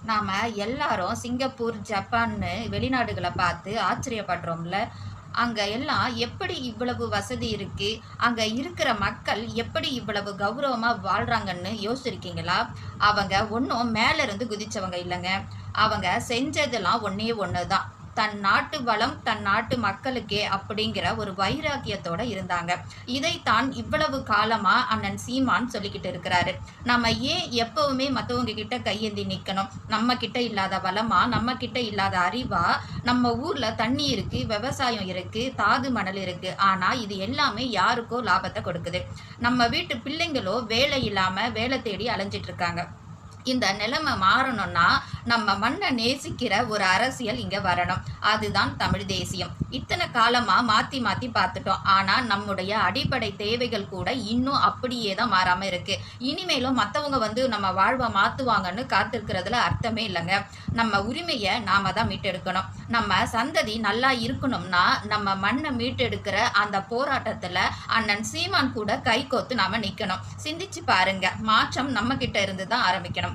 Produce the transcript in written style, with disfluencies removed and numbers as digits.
நாம எல்லாரும் சிங்கப்பூர், ஜப்பான்னு வெளிநாடுகள பார்த்து ஆச்சரியப்படுறோம்ல. அங்க எல்லாம் எப்படி இவ்வளவு வசதி இருக்கு? அங்க இருக்கிற மக்கள் எப்படி இவ்வளவு கௌரவமா வாழ்றாங்கன்னு யோசிச்சிருக்கீங்களா? அவங்க ஒண்ணும் மேல இருந்து குதிச்சவங்க இல்லங்க. அவங்க செஞ்சதெல்லாம் ஒண்ணே ஒண்ணுதான். தன் நாட்டு வளம், தன் நாட்டு மக்களுக்கே அப்படிங்கிற ஒரு வைராக்கியத்தோட இருந்தாங்க. இதைத்தான் இவ்வளவு காலமா அண்ணன் சீமான் சொல்லிக்கிட்டு இருக்கிறாரு. நம்ம ஏன் எப்பவுமே மத்தவங்க கிட்ட கையேந்தி நிக்கணும்? நம்ம கிட்ட இல்லாத வளமா, நம்ம கிட்ட இல்லாத அறிவா, நம்ம ஊர்ல தண்ணி இருக்கு, விவசாயம் இருக்கு, தாது மணல் இருக்கு. ஆனா இது எல்லாமே யாருக்கோ லாபத்தை கொடுக்குது. நம்ம வீட்டு பிள்ளைங்களோ வேலை இல்லாம வேலை தேடி அலைஞ்சிட்டு இருக்காங்க. இந்த நிலைமை மாறணும்னா நம்ம மண்ணை நேசிக்கிற ஒரு அரசியல் இங்க வரணும். அதுதான் தமிழ் தேசியம். இத்தனை காலமா மாத்தி மாத்தி பார்த்துட்டோம். ஆனா நம்முடைய அடிப்படை தேவைகள் கூட இன்னும் அப்படியே தான் மாறாம இருக்கு. இனிமேலும் மத்தவங்க நம்ம வாழ்வை மாத்துவாங்கன்னு காத்திருக்கிறதுல அர்த்தமே இல்லைங்க. நம்ம உரிமையை நாம தான் மீட்டெடுக்கணும். நம்ம சந்ததி நல்லா இருக்கணும்னா நம்ம மண்ணை மீட்டெடுக்கிற அந்த போராட்டத்துல அண்ணன் சீமான் கூட கை கோத்து நாம நிக்கணும். சிந்திச்சு பாருங்க. மாற்றம் நம்ம கிட்ட இருந்து தான் ஆரம்பிக்கணும்.